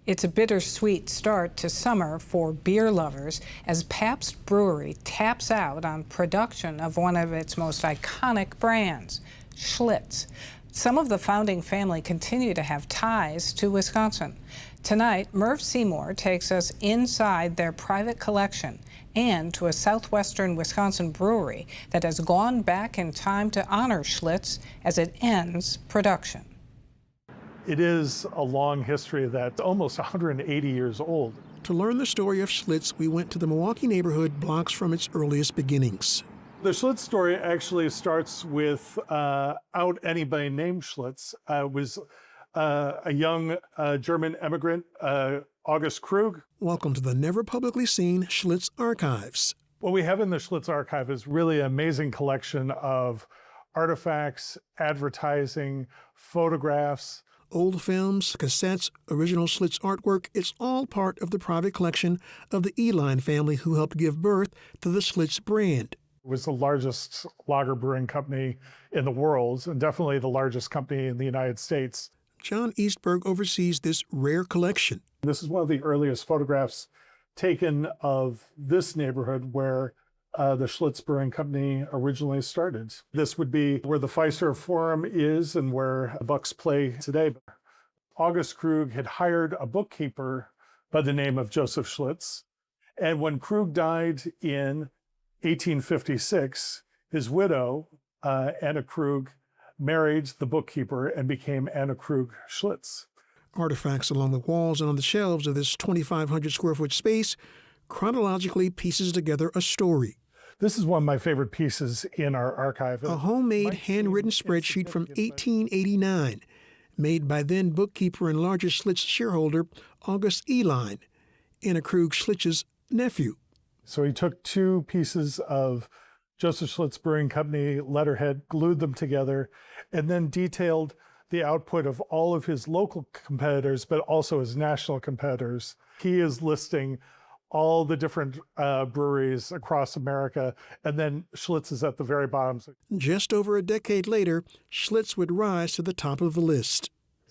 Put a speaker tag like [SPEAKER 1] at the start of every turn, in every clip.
[SPEAKER 1] It's a bittersweet start to summer for beer lovers as Pabst Brewery taps out on production of one of its most iconic brands, Schlitz. Some of the founding family continue to have ties to Wisconsin. Tonight, Merv Seymour takes us inside their private collection and to a southwestern Wisconsin brewery that has gone back in time to honor Schlitz as it ends production.
[SPEAKER 2] It is a long history that's almost 180 years old.
[SPEAKER 3] To learn the story of Schlitz, we went to the Milwaukee neighborhood blocks from its earliest beginnings.
[SPEAKER 2] The Schlitz story actually starts without anybody named Schlitz. It was a young German immigrant, August Krug.
[SPEAKER 3] Welcome to the never publicly seen Schlitz archives.
[SPEAKER 2] What we have in the Schlitz archive is really an amazing collection of artifacts, advertising, photographs,
[SPEAKER 3] old films, cassettes, original Schlitz artwork. It's all part of the private collection of the Uihlein family who helped give birth to the Schlitz brand.
[SPEAKER 2] It was the largest lager brewing company in the world and definitely the largest company in the United States.
[SPEAKER 3] John Eastberg oversees this rare collection.
[SPEAKER 2] This is one of the earliest photographs taken of this neighborhood where the Schlitz Brewing Company originally started. This would be where the Fiserv Forum is and where the Bucks play today. August Krug had hired a bookkeeper by the name of Joseph Schlitz. And when Krug died in 1856, his widow, Anna Krug, married the bookkeeper and became Anna Krug Schlitz.
[SPEAKER 3] Artifacts along the walls and on the shelves of this 2,500 square foot space chronologically pieces together a story.
[SPEAKER 2] This is one of my favorite pieces in our archive.
[SPEAKER 3] A homemade handwritten spreadsheet from 1889, made by then bookkeeper and largest Schlitz shareholder August Uihlein, Anna Krug Schlitz's nephew.
[SPEAKER 2] So he took two pieces of Joseph Schlitz Brewing Company letterhead, glued them together, and then detailed the output of all of his local competitors, but also his national competitors. He is listing all the different breweries across America, and then Schlitz is at the very bottom.
[SPEAKER 3] Just over a decade later, Schlitz would rise to the top of the list.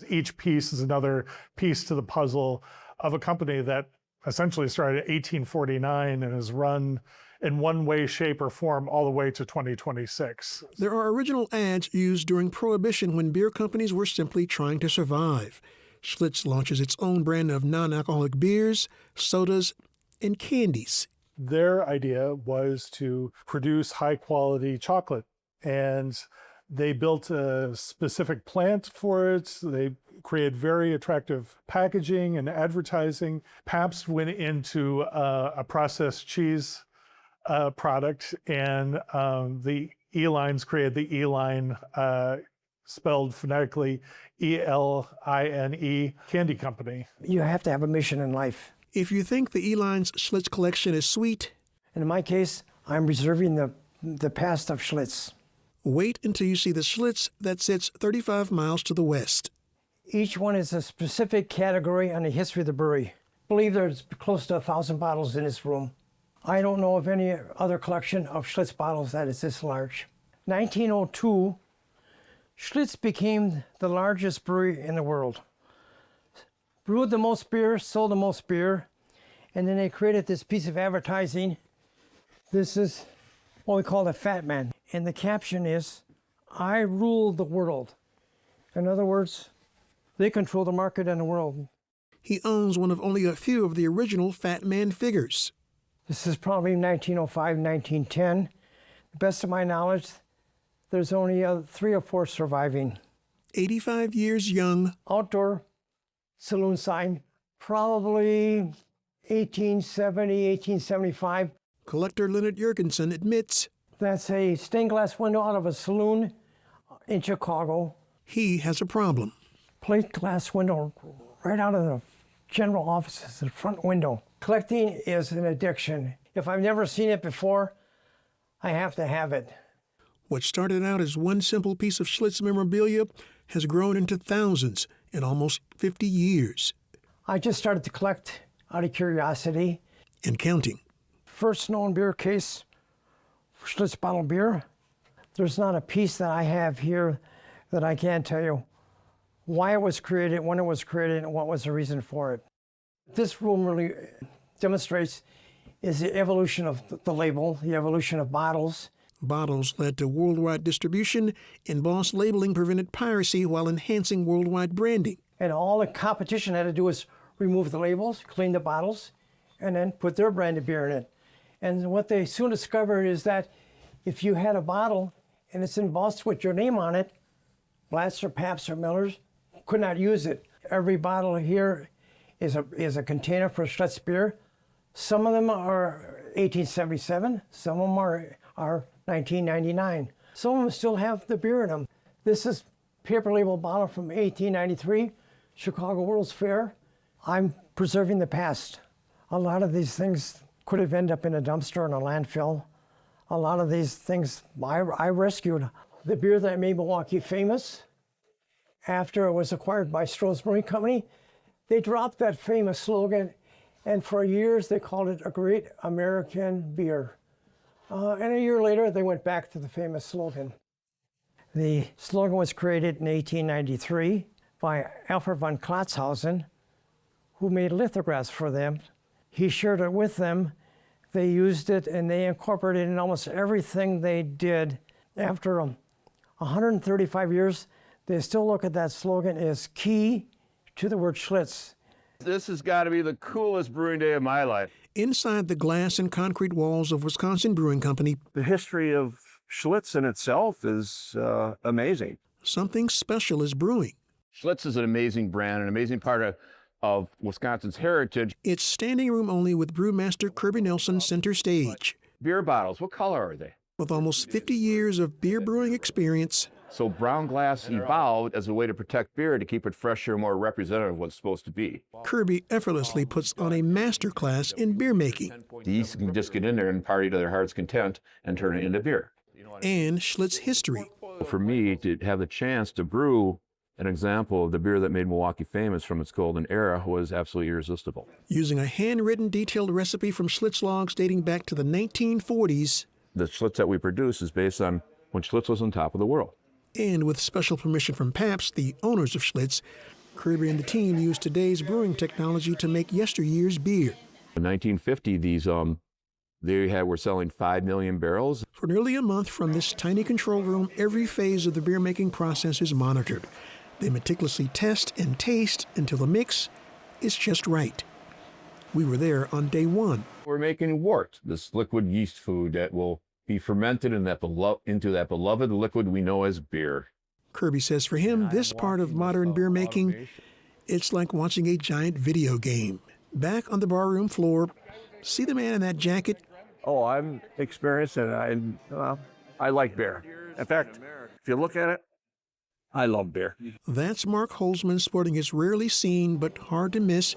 [SPEAKER 2] Each piece is another piece to the puzzle of a company that essentially started in 1849 and has run in one way, shape, or form all the way to 2026.
[SPEAKER 3] There are original ads used during Prohibition when beer companies were simply trying to survive. Schlitz launches its own brand of non-alcoholic beers, sodas, and candies.
[SPEAKER 2] Their idea was to produce high-quality chocolate, and they built a specific plant for it. They created very attractive packaging and advertising. Pabst went into a processed cheese product, and the Uihleins created the Uihlein, spelled phonetically E-L-I-N-E, candy company.
[SPEAKER 4] You have to have a mission in life.
[SPEAKER 3] If you think the Uihlein's Schlitz collection is sweet,
[SPEAKER 4] and in my case, I'm reserving the past of Schlitz.
[SPEAKER 3] Wait until you see the Schlitz that sits 35 miles to the west.
[SPEAKER 4] Each one is a specific category on the history of the brewery. I believe there's close to 1,000 bottles in this room. I don't know of any other collection of Schlitz bottles that is this large. 1902, Schlitz became the largest brewery in the world. Brewed the most beer, sold the most beer, and then they created this piece of advertising. This is what we call the Fat Man, and the caption is, "I rule the world." In other words, they control the market and the world.
[SPEAKER 3] He owns one of only a few of the original Fat Man figures.
[SPEAKER 4] This is probably 1905, 1910. The best of my knowledge, there's only 3 or 4 surviving.
[SPEAKER 3] 85 years young.
[SPEAKER 4] Outdoor saloon sign, probably 1870, 1875.
[SPEAKER 3] Collector Leonard Jurgensen admits
[SPEAKER 4] that's a stained glass window out of a saloon in Chicago.
[SPEAKER 3] He has a problem.
[SPEAKER 4] Plate glass window right out of the general offices, the front window. Collecting is an addiction. If I've never seen it before, I have to have it.
[SPEAKER 3] What started out as one simple piece of Schlitz memorabilia has grown into thousands in almost 50 years.
[SPEAKER 4] I just started to collect out of curiosity.
[SPEAKER 3] And counting.
[SPEAKER 4] First known beer case, Schlitz bottled beer. There's not a piece that I have here that I can't tell you why it was created, when it was created, and what was the reason for it. This room really demonstrates is the evolution of the label, the evolution of bottles.
[SPEAKER 3] Bottles led to worldwide distribution, and Boss labeling prevented piracy while enhancing worldwide branding.
[SPEAKER 4] And all the competition had to do was remove the labels, clean the bottles, and then put their branded beer in it. And what they soon discovered is that if you had a bottle and it's embossed with your name on it, Blatz or Pabst or Miller's could not use it. Every bottle here is a container for Schlitz beer. Some of them are 1877, some of them are 1999. Some of them still have the beer in them. This is paper label bottle from 1893, Chicago World's Fair. I'm preserving the past. A lot of these things could have ended up in a dumpster in a landfill. A lot of these things I rescued. The beer that made Milwaukee famous, after it was acquired by Stroh's Brewing Company, they dropped that famous slogan, and for years they called it a great American beer. And a year later, they went back to the famous slogan. The slogan was created in 1893 by Alfred von Klotzhausen, who made lithographs for them. He shared it with them. They used it, and they incorporated it in almost everything they did. After 135 years, they still look at that slogan as key to the word Schlitz.
[SPEAKER 5] This has got to be the coolest brewing day of my life.
[SPEAKER 3] Inside the glass and concrete walls of Wisconsin Brewing Company,
[SPEAKER 6] The history of Schlitz in itself is amazing.
[SPEAKER 3] something special is brewing.
[SPEAKER 5] Schlitz is an amazing brand, an amazing part of Wisconsin's heritage.
[SPEAKER 3] It's standing room only with brewmaster Kirby Nelson center stage.
[SPEAKER 5] Beer bottles, what color are they?
[SPEAKER 3] With almost 50 years of beer brewing experience,
[SPEAKER 5] So brown glass evolved as a way to protect beer to keep it fresher, more representative of what it's supposed to be.
[SPEAKER 3] Kirby effortlessly puts on a master class in beer making.
[SPEAKER 5] The yeast can just get in there and party to their heart's content and turn it into beer.
[SPEAKER 3] And Schlitz history.
[SPEAKER 5] For me to have the chance to brew an example of the beer that made Milwaukee famous from its golden era was absolutely irresistible.
[SPEAKER 3] Using a handwritten detailed recipe from Schlitz logs dating back to the 1940s,
[SPEAKER 5] The Schlitz that we produce is based on when Schlitz was on top of the world.
[SPEAKER 3] and with special permission from Pabst, the owners of Schlitz, Kirby and the team used today's brewing technology to make yesteryear's beer.
[SPEAKER 5] In 1950, were selling 5 million barrels.
[SPEAKER 3] For nearly a month from this tiny control room, every phase of the beer making process is monitored. They meticulously test and taste until the mix is just right. We were there on day one.
[SPEAKER 5] We're making wort, this liquid yeast food that will be fermented in into that beloved liquid we know as beer.
[SPEAKER 3] Kirby says for him, this part of modern beer making, it's like watching a giant video game. Back on the barroom floor, see the man in that jacket?
[SPEAKER 6] Oh, I'm experienced, and I like beer. In fact, if you look at it, I love beer.
[SPEAKER 3] That's Mark Holzman sporting his rarely seen but hard to miss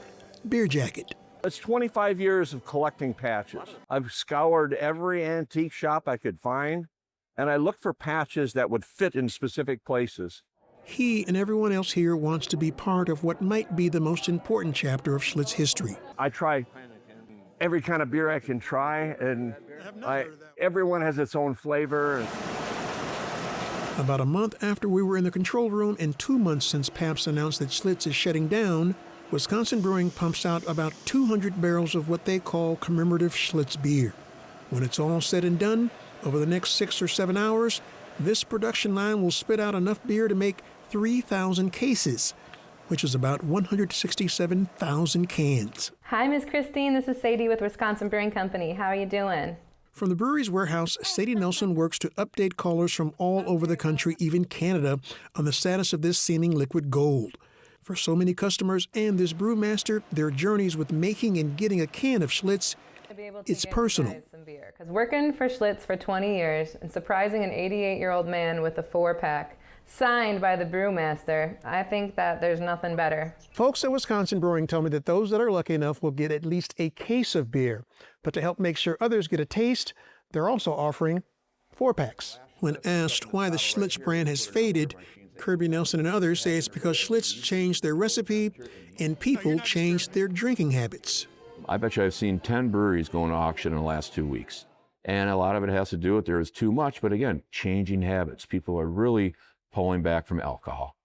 [SPEAKER 3] beer jacket.
[SPEAKER 6] It's 25 years of collecting patches. I've scoured every antique shop I could find, and I looked for patches that would fit in specific places.
[SPEAKER 3] He and everyone else here wants to be part of what might be the most important chapter of Schlitz history.
[SPEAKER 6] I try every kind of beer I can try, and everyone has its own flavor.
[SPEAKER 3] About a month after we were in the control room and 2 months since Pabst announced that Schlitz is shutting down, Wisconsin Brewing pumps out about 200 barrels of what they call commemorative Schlitz beer. When it's all said and done, over the next 6 or 7 hours, this production line will spit out enough beer to make 3,000 cases, which is about 167,000 cans.
[SPEAKER 7] Hi, Miss Christine. This is Sadie with Wisconsin Brewing Company. How are you doing?
[SPEAKER 3] From the brewery's warehouse, Sadie Nelson works to update callers from all over the country, even Canada, on the status of this seeming liquid gold. For so many customers and this brewmaster, their journeys with making and getting a can of Schlitz, it's personal.
[SPEAKER 7] Because working for Schlitz for 20 years and surprising an 88-year-old man with a 4-pack signed by the brewmaster, I think that there's nothing better.
[SPEAKER 3] Folks at Wisconsin Brewing tell me that those that are lucky enough will get at least a case of beer. But to help make sure others get a taste, they're also offering 4-packs. When asked why the Schlitz brand has faded, Kirby Nelson and others say it's because Schlitz changed their recipe and people changed their drinking habits.
[SPEAKER 5] I bet you I've seen 10 breweries going to auction in the last 2 weeks. And a lot of it has to do with there is too much, but again, changing habits. People are really pulling back from alcohol.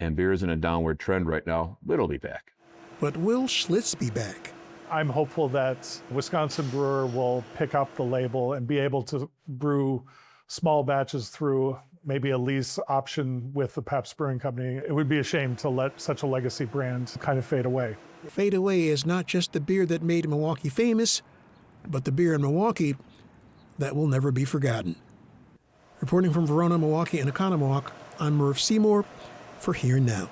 [SPEAKER 5] And beer is in a downward trend right now, but it'll be back.
[SPEAKER 3] But will Schlitz be back?
[SPEAKER 2] I'm hopeful that Wisconsin brewer will pick up the label and be able to brew small batches through maybe a lease option with the Pabst Brewing Company. It would be a shame to let such a legacy brand kind of fade away.
[SPEAKER 3] Fade Away is not just the beer that made Milwaukee famous, but the beer in Milwaukee that will never be forgotten. Reporting from Verona, Milwaukee, and Oconomowoc, I'm Murph Seymour for Here Now.